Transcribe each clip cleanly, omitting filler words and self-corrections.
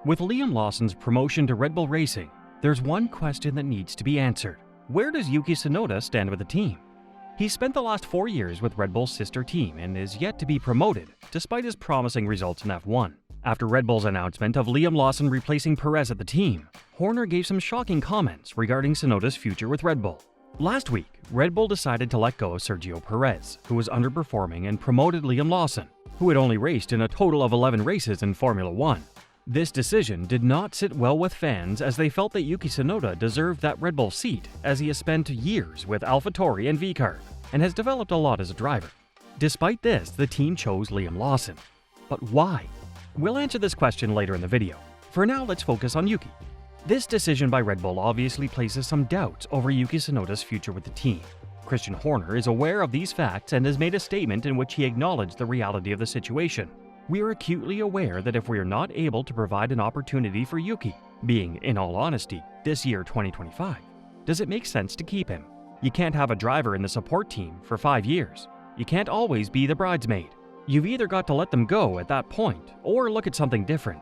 With Liam Lawson's promotion to Red Bull Racing, there's one question that needs to be answered. Where does Yuki Tsunoda stand with the team? He spent the last 4 years with Red Bull's sister team and is yet to be promoted, despite his promising results in F1. After Red Bull's announcement of Liam Lawson replacing Perez at the team, Horner gave some shocking comments regarding Tsunoda's future with Red Bull. Last week, Red Bull decided to let go of Sergio Perez, who was underperforming, and promoted Liam Lawson, who had only raced in a total of 11 races in Formula One. This decision did not sit well with fans, as they felt that Yuki Tsunoda deserved that Red Bull seat, as he has spent years with AlphaTauri and VCARB and has developed a lot as a driver. Despite this, the team chose Liam Lawson. But why? We'll answer this question later in the video. For now, let's focus on Yuki. This decision by Red Bull obviously places some doubts over Yuki Tsunoda's future with the team. Christian Horner is aware of these facts and has made a statement in which he acknowledged the reality of the situation. We are acutely aware that if we are not able to provide an opportunity for Yuki, being, in all honesty, this year 2025, does it make sense to keep him? You can't have a driver in the support team for 5 years. You can't always be the bridesmaid. You've either got to let them go at that point, or look at something different.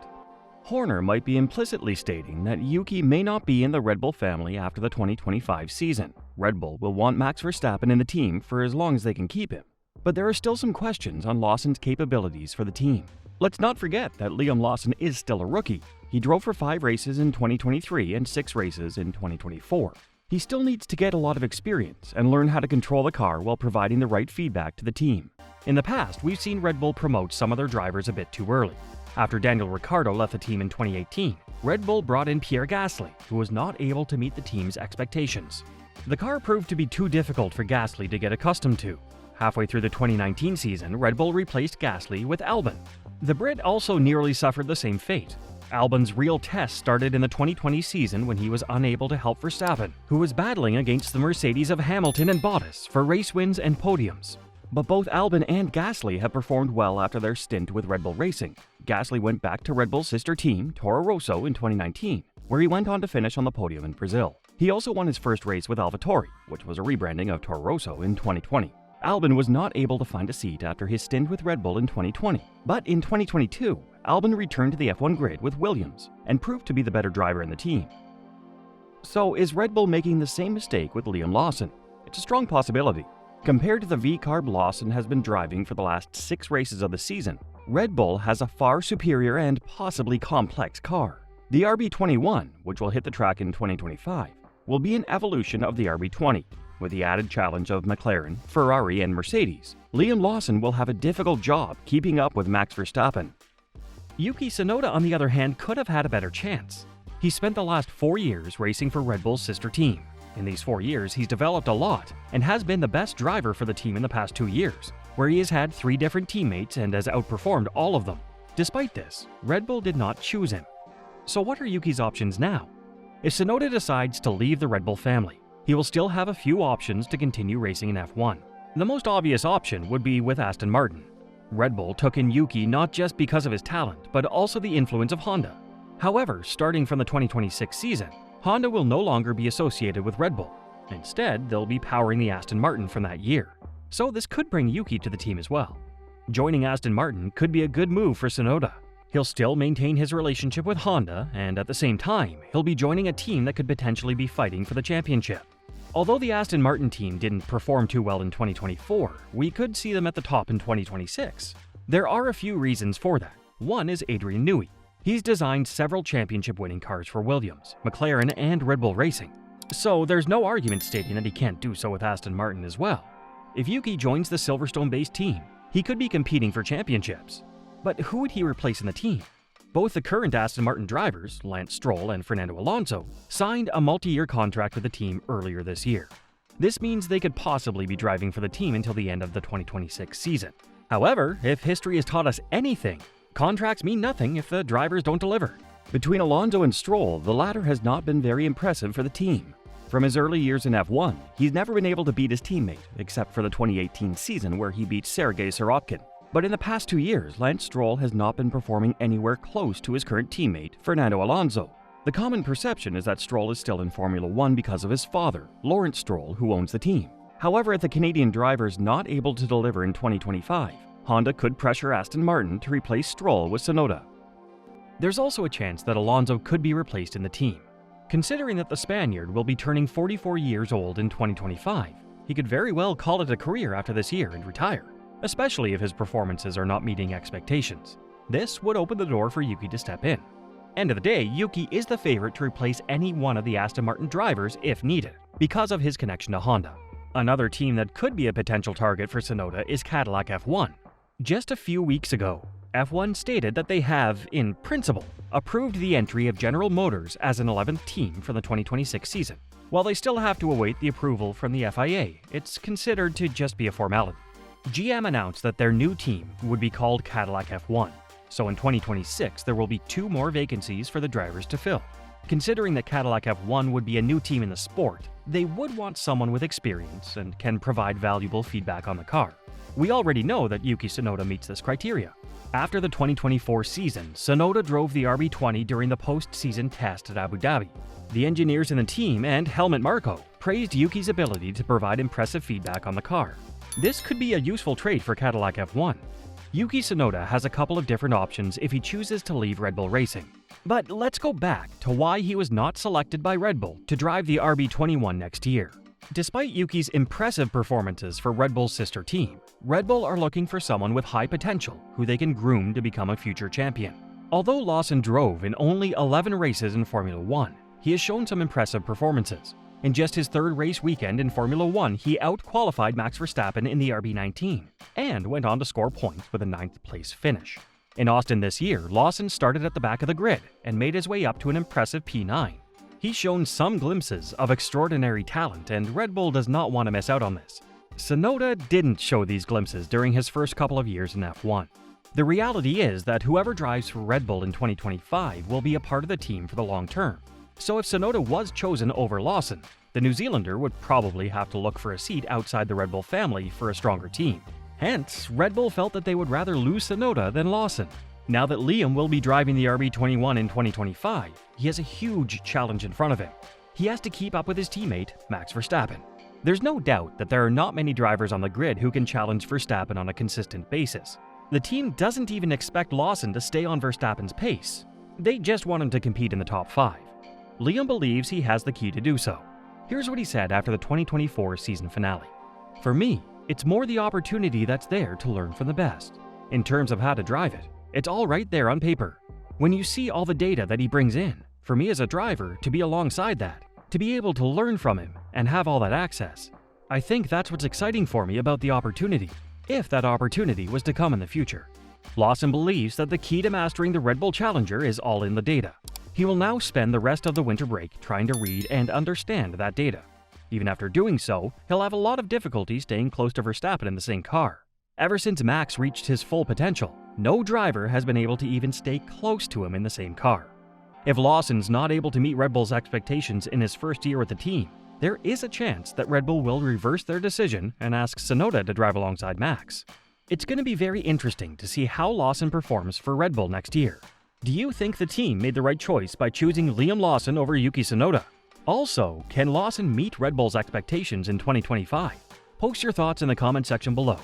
Horner might be implicitly stating that Yuki may not be in the Red Bull family after the 2025 season. Red Bull will want Max Verstappen in the team for as long as they can keep him. But there are still some questions on Lawson's capabilities for the team. Let's not forget that Liam Lawson is still a rookie. He drove for 5 races in 2023 and 6 races in 2024. He still needs to get a lot of experience and learn how to control the car while providing the right feedback to the team. In the past, we've seen Red Bull promote some of their drivers a bit too early. After Daniel Ricciardo left the team in 2018, Red Bull brought in Pierre Gasly, who was not able to meet the team's expectations. The car proved to be too difficult for Gasly to get accustomed to. Halfway through the 2019 season, Red Bull replaced Gasly with Albon. The Brit also nearly suffered the same fate. Albon's real test started in the 2020 season when he was unable to help Verstappen, who was battling against the Mercedes of Hamilton and Bottas for race wins and podiums. But both Albon and Gasly have performed well after their stint with Red Bull Racing. Gasly went back to Red Bull's sister team, Toro Rosso, in 2019, where he went on to finish on the podium in Brazil. He also won his first race with AlphaTauri, which was a rebranding of Toro Rosso, in 2020. Albon was not able to find a seat after his stint with Red Bull in 2020. But in 2022, Albon returned to the F1 grid with Williams and proved to be the better driver in the team. So is Red Bull making the same mistake with Liam Lawson? It's a strong possibility. Compared to the VCARB Lawson has been driving for the last 6 races of the season, Red Bull has a far superior and possibly complex car. The RB21, which will hit the track in 2025, will be an evolution of the RB20. With the added challenge of McLaren, Ferrari, and Mercedes, Liam Lawson will have a difficult job keeping up with Max Verstappen. Yuki Tsunoda, on the other hand, could have had a better chance. He spent the last 4 years racing for Red Bull's sister team. In these 4 years, he's developed a lot and has been the best driver for the team in the past 2 years, where he has had 3 different teammates and has outperformed all of them. Despite this, Red Bull did not choose him. So what are Yuki's options now? If Tsunoda decides to leave the Red Bull family, he will still have a few options to continue racing in F1. The most obvious option would be with Aston Martin. Red Bull took in Yuki not just because of his talent, but also the influence of Honda. However, starting from the 2026 season, Honda will no longer be associated with Red Bull. Instead, they'll be powering the Aston Martin from that year. So this could bring Yuki to the team as well. Joining Aston Martin could be a good move for Tsunoda. He'll still maintain his relationship with Honda, and at the same time, he'll be joining a team that could potentially be fighting for the championship. Although the Aston Martin team didn't perform too well in 2024, we could see them at the top in 2026. There are a few reasons for that. One is Adrian Newey. He's designed several championship-winning cars for Williams, McLaren, and Red Bull Racing. So there's no argument stating that he can't do so with Aston Martin as well. If Yuki joins the Silverstone-based team, he could be competing for championships. But who would he replace in the team? Both the current Aston Martin drivers, Lance Stroll and Fernando Alonso, signed a multi-year contract with the team earlier this year. This means they could possibly be driving for the team until the end of the 2026 season. However, if history has taught us anything, contracts mean nothing if the drivers don't deliver. Between Alonso and Stroll, the latter has not been very impressive for the team. From his early years in F1, he's never been able to beat his teammate, except for the 2018 season where he beat Sergei Sirotkin. But in the past 2 years, Lance Stroll has not been performing anywhere close to his current teammate, Fernando Alonso. The common perception is that Stroll is still in Formula One because of his father, Lawrence Stroll, who owns the team. However, if the Canadian driver is not able to deliver in 2025, Honda could pressure Aston Martin to replace Stroll with Tsunoda. There's also a chance that Alonso could be replaced in the team. Considering that the Spaniard will be turning 44 years old in 2025, he could very well call it a career after this year and retire, especially if his performances are not meeting expectations. This would open the door for Yuki to step in. End of the day, Yuki is the favorite to replace any one of the Aston Martin drivers if needed, because of his connection to Honda. Another team that could be a potential target for Tsunoda is Cadillac F1. Just a few weeks ago, F1 stated that they have, in principle, approved the entry of General Motors as an 11th team for the 2026 season. While they still have to await the approval from the FIA, it's considered to just be a formality. GM announced that their new team would be called Cadillac F1, so in 2026 there will be 2 more vacancies for the drivers to fill. Considering that Cadillac F1 would be a new team in the sport, they would want someone with experience and can provide valuable feedback on the car. We already know that Yuki Tsunoda meets this criteria. After the 2024 season, Tsunoda drove the RB20 during the post-season test at Abu Dhabi. The engineers in the team and Helmut Marko praised Yuki's ability to provide impressive feedback on the car. This could be a useful trait for Cadillac F1. Yuki Tsunoda has a couple of different options if he chooses to leave Red Bull Racing. But let's go back to why he was not selected by Red Bull to drive the RB21 next year. Despite Yuki's impressive performances for Red Bull's sister team, Red Bull are looking for someone with high potential who they can groom to become a future champion. Although Lawson drove in only 11 races in Formula One, he has shown some impressive performances. In just his 3rd race weekend in Formula One, he out-qualified Max Verstappen in the RB19 and went on to score points with a 9th place finish. In Austin this year, Lawson started at the back of the grid and made his way up to an impressive P9. He's shown some glimpses of extraordinary talent, and Red Bull does not want to miss out on this. Tsunoda didn't show these glimpses during his first couple of years in F1. The reality is that whoever drives for Red Bull in 2025 will be a part of the team for the long term. So if Tsunoda was chosen over Lawson, the New Zealander would probably have to look for a seat outside the Red Bull family for a stronger team. Hence, Red Bull felt that they would rather lose Tsunoda than Lawson. Now that Liam will be driving the RB21 in 2025, he has a huge challenge in front of him. He has to keep up with his teammate, Max Verstappen. There's no doubt that there are not many drivers on the grid who can challenge Verstappen on a consistent basis. The team doesn't even expect Lawson to stay on Verstappen's pace. They just want him to compete in the top 5. Liam believes he has the key to do so. Here's what he said after the 2024 season finale. "For me, it's more the opportunity that's there to learn from the best. In terms of how to drive it, it's all right there on paper. When you see all the data that he brings in, for me as a driver to be alongside that, to be able to learn from him and have all that access, I think that's what's exciting for me about the opportunity, if that opportunity was to come in the future." Lawson believes that the key to mastering the Red Bull Challenger is all in the data. He will now spend the rest of the winter break trying to read and understand that data. Even after doing so, he'll have a lot of difficulty staying close to Verstappen in the same car. Ever since Max reached his full potential, no driver has been able to even stay close to him in the same car. If Lawson's not able to meet Red Bull's expectations in his first year with the team, there is a chance that Red Bull will reverse their decision and ask Tsunoda to drive alongside Max. It's going to be very interesting to see how Lawson performs for Red Bull next year. Do you think the team made the right choice by choosing Liam Lawson over Yuki Tsunoda? Also, can Lawson meet Red Bull's expectations in 2025? Post your thoughts in the comment section below.